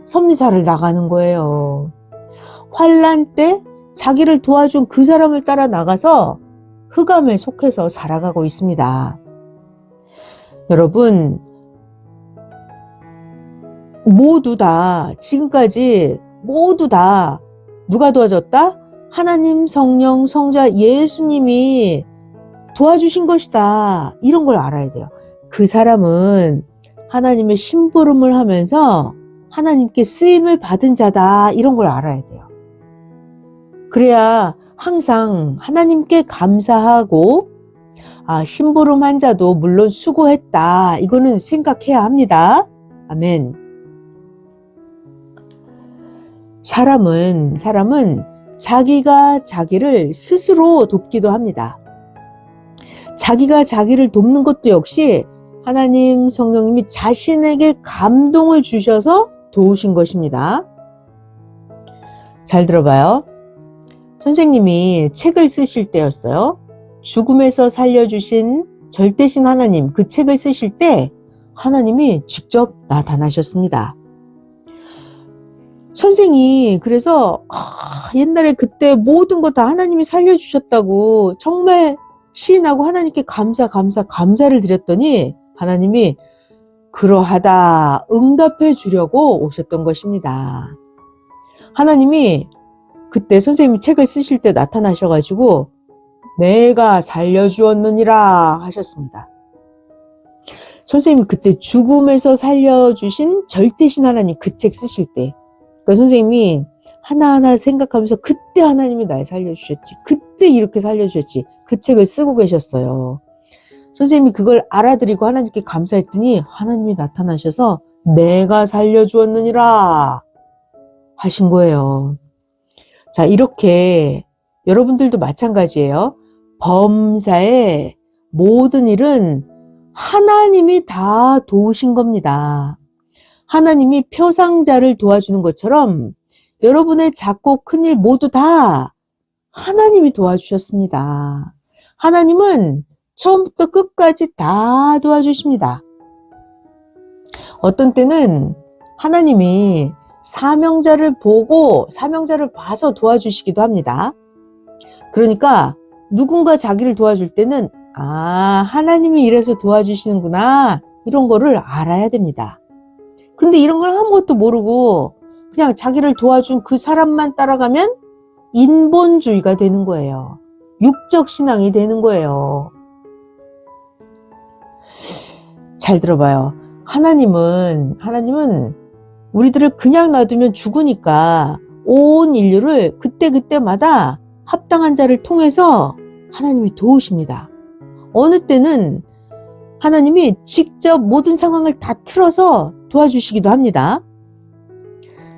섭리사를 나가는 거예요. 환난 때 자기를 도와준 그 사람을 따라 나가서 흑암에 속해서 살아가고 있습니다. 여러분, 모두 다 지금까지 모두 다 누가 도와줬다? 하나님, 성령, 성자, 예수님이 도와주신 것이다. 이런 걸 알아야 돼요. 그 사람은 하나님의 심부름을 하면서 하나님께 쓰임을 받은 자다. 이런 걸 알아야 돼요. 그래야 항상 하나님께 감사하고 심부름한 자도 물론 수고했다. 이거는 생각해야 합니다. 아멘. 사람은 자기가 자기를 스스로 돕기도 합니다. 자기가 자기를 돕는 것도 역시 하나님 성령님이 자신에게 감동을 주셔서 도우신 것입니다. 잘 들어봐요. 선생님이 책을 쓰실 때였어요. 죽음에서 살려주신 절대신 하나님, 그 책을 쓰실 때 하나님이 직접 나타나셨습니다. 선생이 그래서 옛날에 그때 모든 거 다 하나님이 살려주셨다고 정말 시인하고 하나님께 감사를 드렸더니 하나님이 그러하다 응답해 주려고 오셨던 것입니다. 하나님이 그때 선생님이 책을 쓰실 때 나타나셔가지고 내가 살려주었느니라 하셨습니다. 선생님이 그때 죽음에서 살려주신 절대신 하나님 그 책 쓰실 때 그러니까 선생님이 하나하나 생각하면서 그때 하나님이 날 살려주셨지, 그때 이렇게 살려주셨지, 그 책을 쓰고 계셨어요. 선생님이 그걸 알아들이고 하나님께 감사했더니 하나님이 나타나셔서 내가 살려주었느니라 하신 거예요. 자, 이렇게 여러분들도 마찬가지예요. 범사의 모든 일은 하나님이 다 도우신 겁니다. 하나님이 표상자를 도와주는 것처럼 여러분의 작고 큰일 모두 다 하나님이 도와주셨습니다. 하나님은 처음부터 끝까지 다 도와주십니다. 어떤 때는 하나님이 사명자를 봐서 도와주시기도 합니다. 그러니까 누군가 자기를 도와줄 때는 하나님이 이래서 도와주시는구나 이런 거를 알아야 됩니다. 근데 이런 걸 아무것도 모르고 그냥 자기를 도와준 그 사람만 따라가면 인본주의가 되는 거예요. 육적 신앙이 되는 거예요. 잘 들어봐요. 하나님은 우리들을 그냥 놔두면 죽으니까 온 인류를 그때마다 합당한 자를 통해서 하나님이 도우십니다. 어느 때는 하나님이 직접 모든 상황을 다 틀어서 도와주시기도 합니다.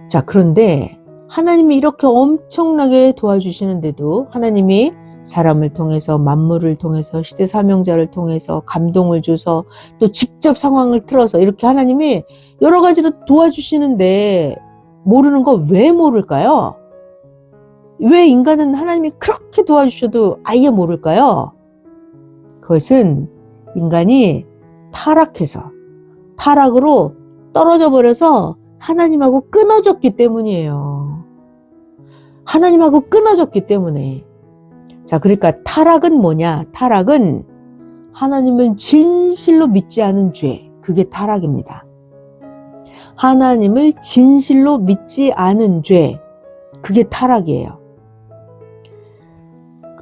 자, 그런데 하나님이 이렇게 엄청나게 도와주시는데도 하나님이 사람을 통해서, 만물을 통해서, 시대 사명자를 통해서 감동을 줘서 또 직접 상황을 틀어서 이렇게 하나님이 여러 가지로 도와주시는데 모르는 거 왜 모를까요? 왜 인간은 하나님이 그렇게 도와주셔도 아예 모를까요? 그것은 인간이 타락으로 떨어져 버려서 하나님하고 끊어졌기 때문이에요. 하나님하고 끊어졌기 때문에. 자, 그러니까 타락은 뭐냐? 타락은 하나님을 진실로 믿지 않은 죄. 그게 타락입니다. 하나님을 진실로 믿지 않은 죄. 그게 타락이에요.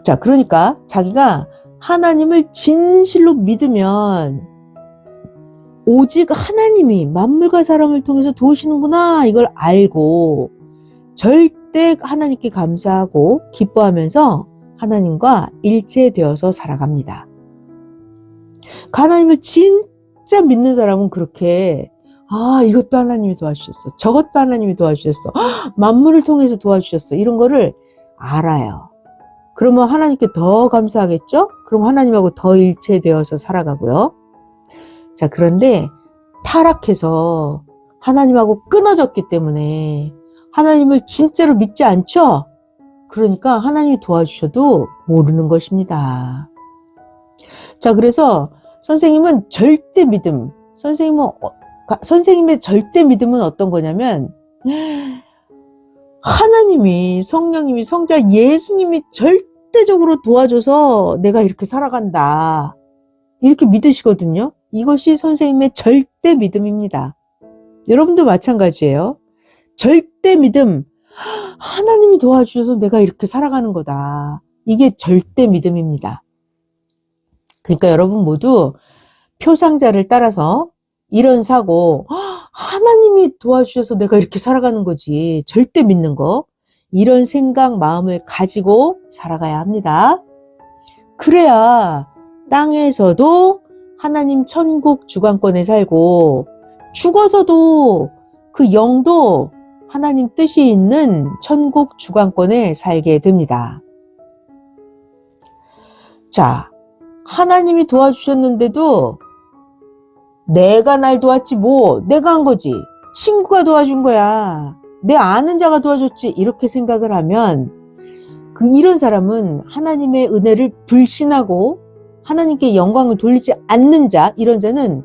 자, 그러니까 자기가 하나님을 진실로 믿으면 오직 하나님이 만물과 사람을 통해서 도우시는구나 이걸 알고 절대 하나님께 감사하고 기뻐하면서 하나님과 일체되어서 살아갑니다. 하나님을 진짜 믿는 사람은 그렇게 이것도 하나님이 도와주셨어, 저것도 하나님이 도와주셨어, 만물을 통해서 도와주셨어 이런 거를 알아요. 그러면 하나님께 더 감사하겠죠? 그럼 하나님하고 더 일체되어서 살아가고요. 자, 그런데 타락해서 하나님하고 끊어졌기 때문에 하나님을 진짜로 믿지 않죠? 그러니까 하나님이 도와주셔도 모르는 것입니다. 자, 그래서 선생님은 절대 믿음, 선생님의 절대 믿음은 어떤 거냐면, 하나님이, 성령님이, 성자 예수님이 절대적으로 도와줘서 내가 이렇게 살아간다. 이렇게 믿으시거든요. 이것이 선생님의 절대 믿음입니다. 여러분도 마찬가지예요. 절대 믿음. 하나님이 도와주셔서 내가 이렇게 살아가는 거다. 이게 절대 믿음입니다. 그러니까 여러분 모두 표상자를 따라서 이런 사고, 하나님이 도와주셔서 내가 이렇게 살아가는 거지. 절대 믿는 거. 이런 생각, 마음을 가지고 살아가야 합니다. 그래야 땅에서도 하나님 천국 주관권에 살고, 죽어서도 그 영도 하나님 뜻이 있는 천국 주관권에 살게 됩니다. 자, 하나님이 도와주셨는데도 내가 날 도왔지 뭐, 내가 한 거지. 친구가 도와준 거야. 내 아는 자가 도와줬지. 이렇게 생각을 하면 이런 사람은 하나님의 은혜를 불신하고 하나님께 영광을 돌리지 않는 자, 이런 자는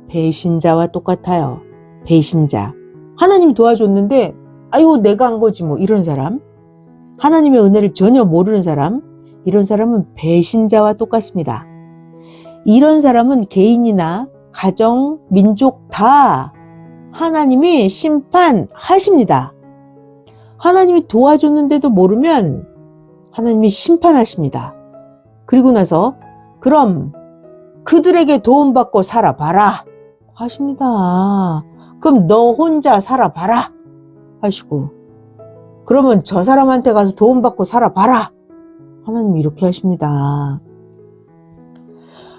배신자와 똑같아요. 배신자. 하나님이 도와줬는데 아이고 내가 한 거지 뭐, 이런 사람. 하나님의 은혜를 전혀 모르는 사람, 이런 사람은 배신자와 똑같습니다. 이런 사람은 개인이나 가정, 민족 다 하나님이 심판하십니다. 하나님이 도와줬는데도 모르면 하나님이 심판하십니다. 그리고 나서 그럼 그들에게 도움받고 살아봐라 하십니다. 그럼 너 혼자 살아봐라 하시고, 그러면 저 사람한테 가서 도움받고 살아봐라. 하나님이 이렇게 하십니다.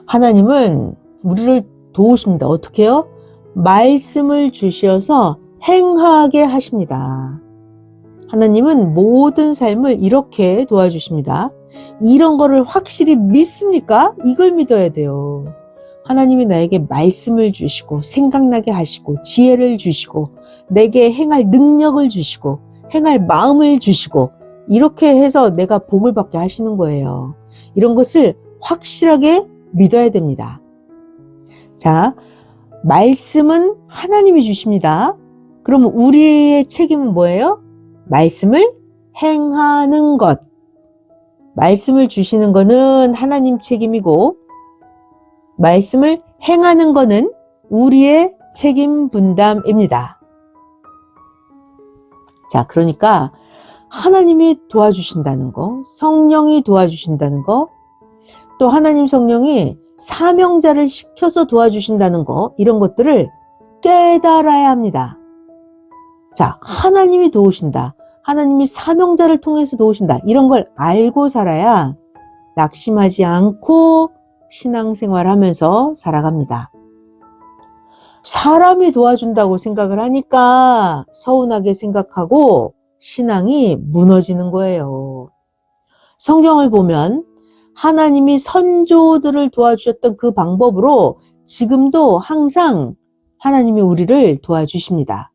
하나님은 우리를 도우십니다. 어떻게 해요? 말씀을 주셔서 행하게 하십니다. 하나님은 모든 삶을 이렇게 도와주십니다. 이런 거를 확실히 믿습니까? 이걸 믿어야 돼요. 하나님이 나에게 말씀을 주시고 생각나게 하시고 지혜를 주시고 내게 행할 능력을 주시고 행할 마음을 주시고 이렇게 해서 내가 복을 받게 하시는 거예요. 이런 것을 확실하게 믿어야 됩니다. 자, 말씀은 하나님이 주십니다. 그러면 우리의 책임은 뭐예요? 말씀을 행하는 것. 말씀을 주시는 거는 하나님 책임이고, 말씀을 행하는 거는 우리의 책임 분담입니다. 자, 그러니까 하나님이 도와주신다는 거, 성령이 도와주신다는 거, 또 하나님 성령이 사명자를 시켜서 도와주신다는 거, 이런 것들을 깨달아야 합니다. 자, 하나님이 도우신다. 하나님이 사명자를 통해서 도우신다. 이런 걸 알고 살아야 낙심하지 않고 신앙생활하면서 살아갑니다. 사람이 도와준다고 생각을 하니까 서운하게 생각하고 신앙이 무너지는 거예요. 성경을 보면 하나님이 선조들을 도와주셨던 그 방법으로 지금도 항상 하나님이 우리를 도와주십니다.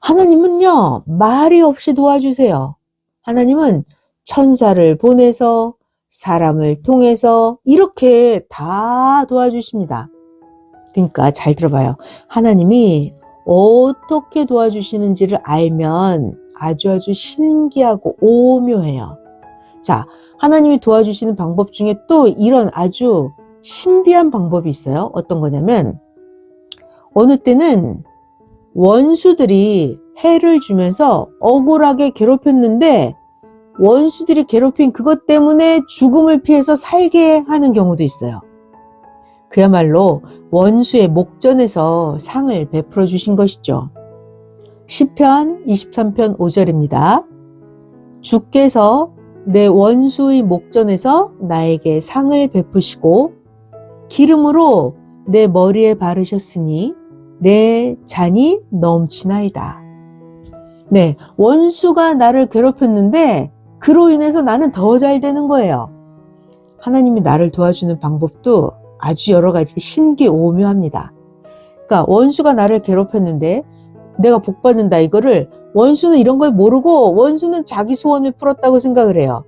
하나님은요, 말이 없이 도와주세요. 하나님은 천사를 보내서 사람을 통해서 이렇게 다 도와주십니다. 그러니까 잘 들어봐요. 하나님이 어떻게 도와주시는지를 알면 아주 신기하고 오묘해요. 자, 하나님이 도와주시는 방법 중에 또 이런 아주 신비한 방법이 있어요. 어떤 거냐면 어느 때는 원수들이 해를 주면서 억울하게 괴롭혔는데 원수들이 괴롭힌 그것 때문에 죽음을 피해서 살게 하는 경우도 있어요. 그야말로 원수의 목전에서 상을 베풀어 주신 것이죠. 시편 23편 5절입니다. 주께서 내 원수의 목전에서 나에게 상을 베푸시고 기름으로 내 머리에 바르셨으니 내 잔이 넘치나이다. 네, 원수가 나를 괴롭혔는데 그로 인해서 나는 더 잘 되는 거예요. 하나님이 나를 도와주는 방법도 아주 여러 가지 신기오묘합니다. 그러니까 원수가 나를 괴롭혔는데 내가 복받는다, 이거를 원수는 이런 걸 모르고 원수는 자기 소원을 풀었다고 생각을 해요.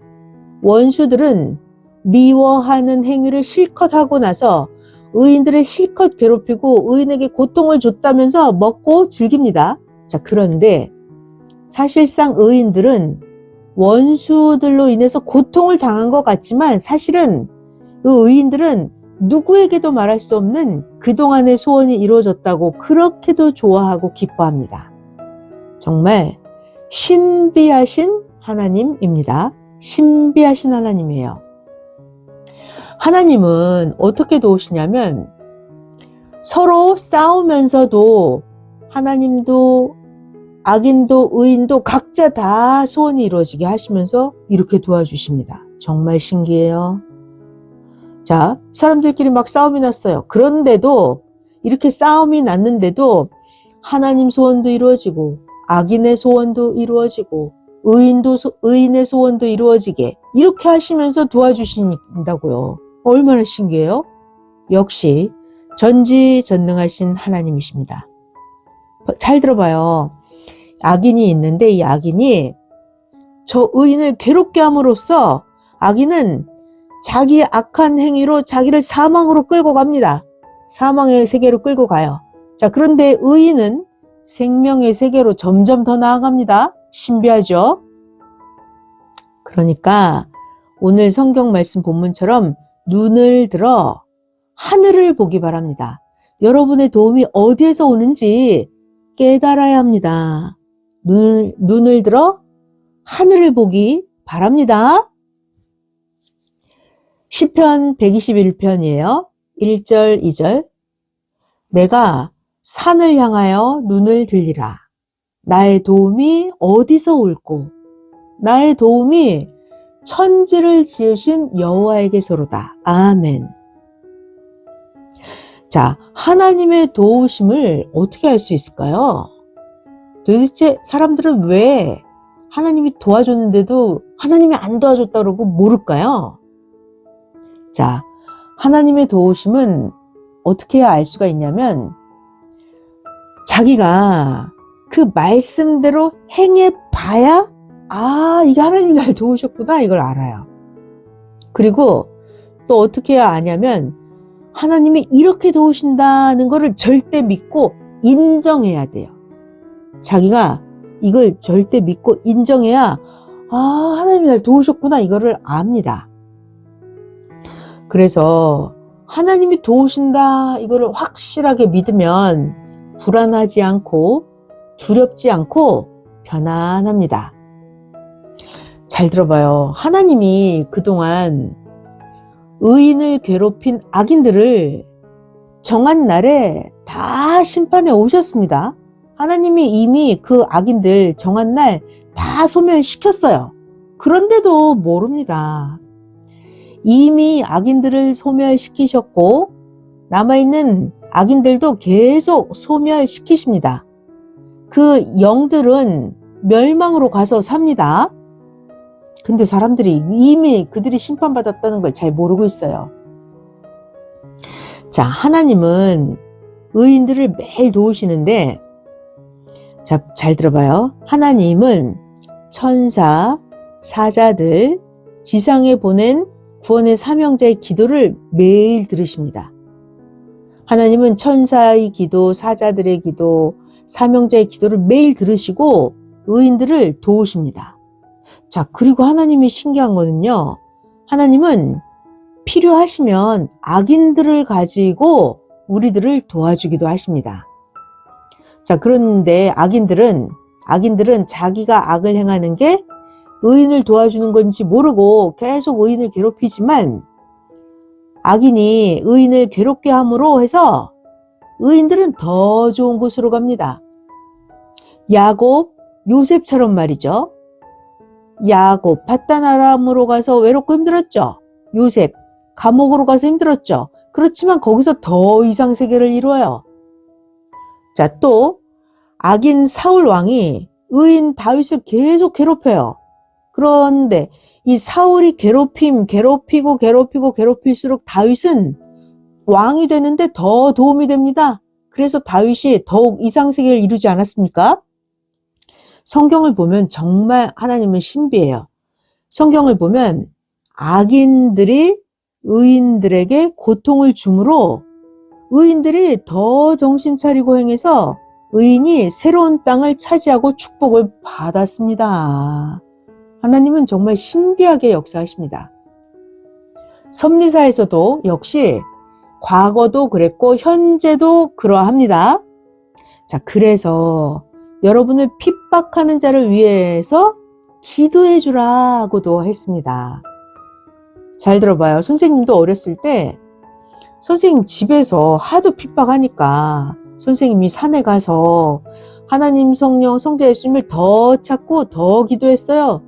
원수들은 미워하는 행위를 실컷 하고 나서 의인들을 실컷 괴롭히고 의인에게 고통을 줬다면서 먹고 즐깁니다. 자, 그런데 사실상 의인들은 원수들로 인해서 고통을 당한 것 같지만 사실은 그 의인들은 누구에게도 말할 수 없는 그동안의 소원이 이루어졌다고 그렇게도 좋아하고 기뻐합니다. 정말 신비하신 하나님입니다. 신비하신 하나님이에요. 하나님은 어떻게 도우시냐면 서로 싸우면서도 하나님도 악인도 의인도 각자 다 소원이 이루어지게 하시면서 이렇게 도와주십니다. 정말 신기해요. 자, 사람들끼리 막 싸움이 났어요. 그런데도 이렇게 싸움이 났는데도 하나님 소원도 이루어지고 악인의 소원도 이루어지고 의인의 소원도 이루어지게 이렇게 하시면서 도와주신다고요. 얼마나 신기해요? 역시 전지전능하신 하나님이십니다. 잘 들어봐요. 악인이 있는데 이 악인이 저 의인을 괴롭게 함으로써 악인은 자기의 악한 행위로 자기를 사망으로 끌고 갑니다. 사망의 세계로 끌고 가요. 자, 그런데 의인은 생명의 세계로 점점 더 나아갑니다. 신비하죠? 그러니까 오늘 성경 말씀 본문처럼 눈을 들어 하늘을 보기 바랍니다. 여러분의 도움이 어디에서 오는지 깨달아야 합니다. 눈을 들어 하늘을 보기 바랍니다. 시편 121편이에요. 1절, 2절. 내가 산을 향하여 눈을 들리라. 나의 도움이 어디서 올꼬? 나의 도움이 천지를 지으신 여호와에게서로다. 아멘. 자, 하나님의 도우심을 어떻게 알 수 있을까요? 도대체 사람들은 왜 하나님이 도와줬는데도 하나님이 안 도와줬다 그러고 모를까요? 자, 하나님의 도우심은 어떻게 알 수가 있냐면 자기가 그 말씀대로 행해봐야 이게 하나님이 날 도우셨구나 이걸 알아요. 그리고 또 어떻게 해야 아냐면 하나님이 이렇게 도우신다는 거를 절대 믿고 인정해야 돼요. 자기가 이걸 절대 믿고 인정해야 하나님이 날 도우셨구나 이거를 압니다. 그래서 하나님이 도우신다 이거를 확실하게 믿으면 불안하지 않고 두렵지 않고 편안합니다. 잘 들어봐요. 하나님이 그동안 의인을 괴롭힌 악인들을 정한 날에 다 심판해 오셨습니다. 하나님이 이미 그 악인들 정한 날 다 소멸시켰어요. 그런데도 모릅니다. 이미 악인들을 소멸시키셨고 남아있는 악인들도 계속 소멸시키십니다. 그 영들은 멸망으로 가서 삽니다. 근데 사람들이 이미 그들이 심판받았다는 걸 잘 모르고 있어요. 자, 하나님은 의인들을 매일 도우시는데 자, 잘 들어봐요. 하나님은 천사, 사자들, 지상에 보낸 구원의 사명자의 기도를 매일 들으십니다. 하나님은 천사의 기도, 사자들의 기도, 사명자의 기도를 매일 들으시고 의인들을 도우십니다. 자, 그리고 하나님이 신기한 거는요. 하나님은 필요하시면 악인들을 가지고 우리들을 도와주기도 하십니다. 자, 그런데 악인들은 자기가 악을 행하는 게 의인을 도와주는 건지 모르고 계속 의인을 괴롭히지만 악인이 의인을 괴롭게 함으로 해서 의인들은 더 좋은 곳으로 갑니다. 야곱, 요셉처럼 말이죠. 야곱, 밧단 아람으로 가서 외롭고 힘들었죠. 요셉, 감옥으로 가서 힘들었죠. 그렇지만 거기서 더 이상 세계를 이루어요. 자, 또 악인 사울 왕이 의인 다윗을 계속 괴롭혀요. 그런데 이 사울이 괴롭힐수록 다윗은 왕이 되는데 더 도움이 됩니다. 그래서 다윗이 더욱 이상세계를 이루지 않았습니까? 성경을 보면 정말 하나님은 신비해요. 성경을 보면 악인들이 의인들에게 고통을 주므로 의인들이 더 정신 차리고 행해서 의인이 새로운 땅을 차지하고 축복을 받았습니다. 하나님은 정말 신비하게 역사하십니다. 섭리사에서도 역시 과거도 그랬고 현재도 그러합니다. 자, 그래서 여러분을 핍박하는 자를 위해서 기도해 주라고도 했습니다. 잘 들어봐요. 선생님도 어렸을 때 선생님 집에서 하도 핍박하니까 선생님이 산에 가서 하나님, 성령, 성자 예수님을 더 찾고 더 기도했어요.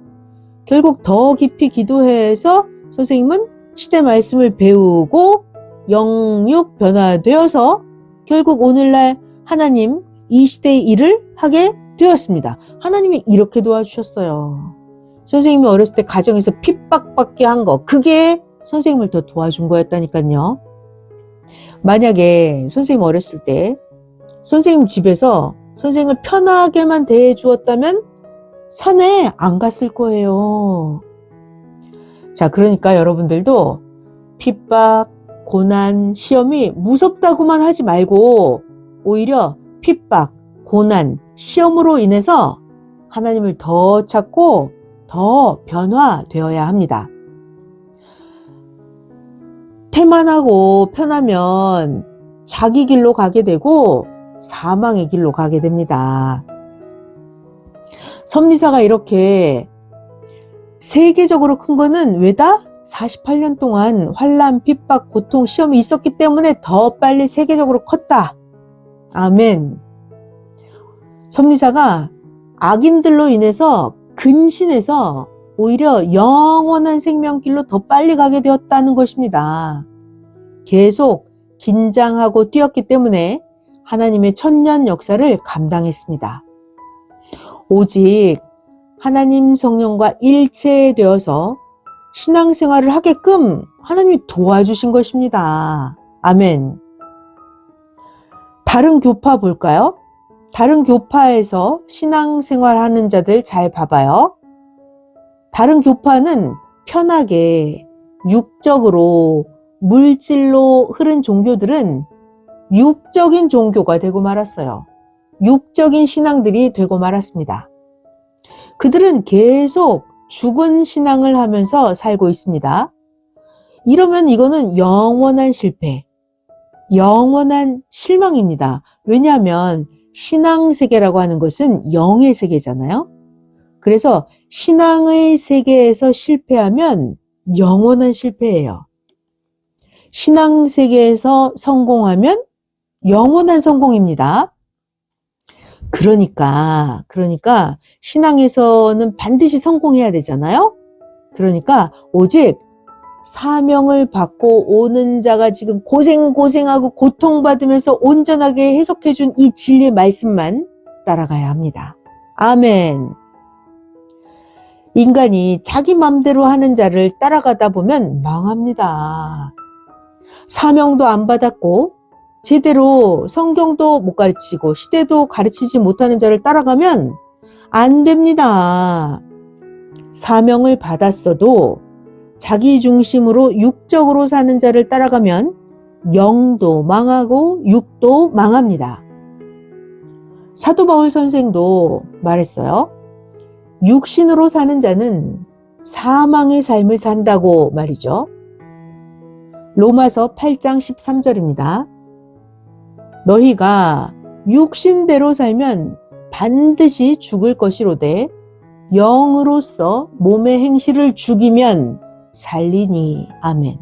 결국 더 깊이 기도해서 선생님은 시대 말씀을 배우고 영육 변화되어서 결국 오늘날 하나님 이 시대의 일을 하게 되었습니다. 하나님이 이렇게 도와주셨어요. 선생님이 어렸을 때 가정에서 핍박받게 한 거, 그게 선생님을 더 도와준 거였다니까요. 만약에 선생님 어렸을 때 선생님 집에서 선생님을 편하게만 대해 주었다면 산에 안 갔을 거예요. 자, 그러니까 여러분들도 핍박, 고난, 시험이 무섭다고만 하지 말고 오히려 핍박, 고난, 시험으로 인해서 하나님을 더 찾고 더 변화되어야 합니다. 태만하고 편하면 자기 길로 가게 되고 사망의 길로 가게 됩니다. 섭리사가 이렇게 세계적으로 큰 거는 왜다? 48년 동안 환난, 핍박, 고통, 시험이 있었기 때문에 더 빨리 세계적으로 컸다. 아멘. 섭리사가 악인들로 인해서 근신해서 오히려 영원한 생명길로 더 빨리 가게 되었다는 것입니다. 계속 긴장하고 뛰었기 때문에 하나님의 천년 역사를 감당했습니다. 오직 하나님 성령과 일체되어서 신앙생활을 하게끔 하나님이 도와주신 것입니다. 아멘. 다른 교파 볼까요? 다른 교파에서 신앙생활하는 자들 잘 봐봐요. 다른 교파는 편하게 육적으로 물질로 흐른 종교들은 육적인 종교가 되고 말았어요. 육적인 신앙들이 되고 말았습니다. 그들은 계속 죽은 신앙을 하면서 살고 있습니다. 이러면 이거는 영원한 실패, 영원한 실망입니다. 왜냐하면 신앙세계라고 하는 것은 영의 세계잖아요. 그래서 신앙의 세계에서 실패하면 영원한 실패예요. 신앙세계에서 성공하면 영원한 성공입니다. 그러니까 신앙에서는 반드시 성공해야 되잖아요. 그러니까 오직 사명을 받고 오는 자가 지금 고생하고 고통받으면서 온전하게 해석해준 이 진리의 말씀만 따라가야 합니다. 아멘. 인간이 자기 맘대로 하는 자를 따라가다 보면 망합니다. 사명도 안 받았고 제대로 성경도 못 가르치고 시대도 가르치지 못하는 자를 따라가면 안 됩니다. 사명을 받았어도 자기 중심으로 육적으로 사는 자를 따라가면 영도 망하고 육도 망합니다. 사도 바울 선생도 말했어요. 육신으로 사는 자는 사망의 삶을 산다고 말이죠. 로마서 8장 13절입니다. 너희가 육신대로 살면 반드시 죽을 것이로되 영으로서 몸의 행실을 죽이면 살리니. 아멘.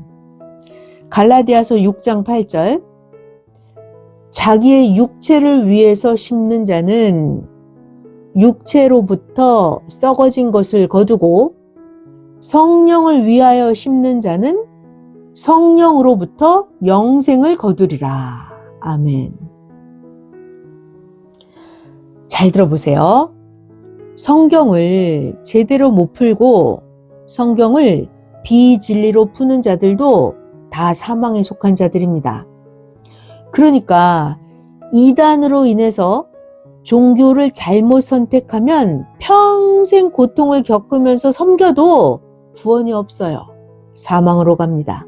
갈라디아서 6장 8절. 자기의 육체를 위해서 심는 자는 육체로부터 썩어진 것을 거두고 성령을 위하여 심는 자는 성령으로부터 영생을 거두리라. 아멘. 잘 들어보세요. 성경을 제대로 못 풀고 성경을 비진리로 푸는 자들도 다 사망에 속한 자들입니다. 그러니까 이단으로 인해서 종교를 잘못 선택하면 평생 고통을 겪으면서 섬겨도 구원이 없어요. 사망으로 갑니다.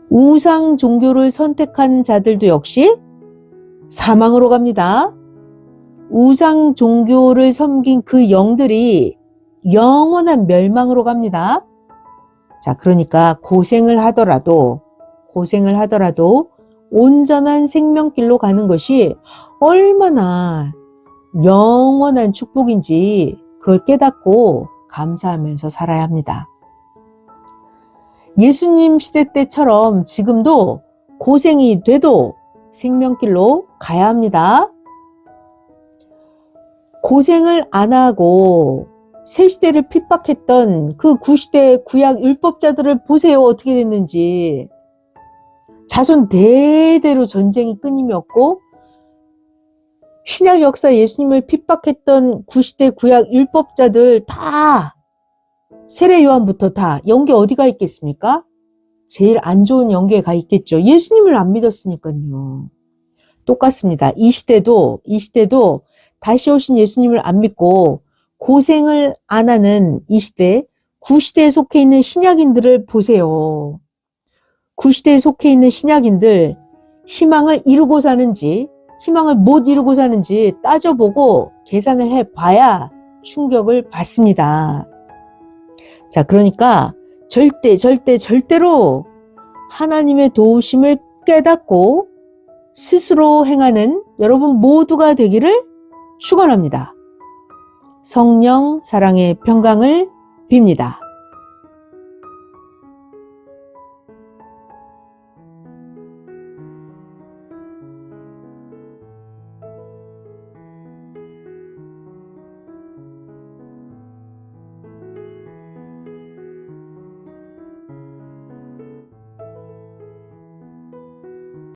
우상 종교를 선택한 자들도 역시 사망으로 갑니다. 우상 종교를 섬긴 그 영들이 영원한 멸망으로 갑니다. 자, 그러니까 고생을 하더라도 온전한 생명길로 가는 것이 얼마나 영원한 축복인지 그걸 깨닫고 감사하면서 살아야 합니다. 예수님 시대 때처럼 지금도 고생이 돼도 생명길로 가야 합니다. 고생을 안 하고 새 시대를 핍박했던 그 구시대 구약 율법자들을 보세요. 어떻게 됐는지. 자손 대대로 전쟁이 끊임이 없고 신약 역사 예수님을 핍박했던 구시대 구약 율법자들 다 세례 요한부터 다 영계 어디가 있겠습니까? 제일 안 좋은 영계에 가 있겠죠. 예수님을 안 믿었으니까요. 똑같습니다. 이 시대도 다시 오신 예수님을 안 믿고 고생을 안 하는 이 시대, 구시대에 속해 있는 신약인들을 보세요. 구시대에 속해 있는 신약인들 희망을 이루고 사는지 희망을 못 이루고 사는지 따져보고 계산을 해봐야 충격을 받습니다. 자, 그러니까 절대로 하나님의 도우심을 깨닫고 스스로 행하는 여러분 모두가 되기를 축원합니다. 성령 사랑의 평강을 빕니다.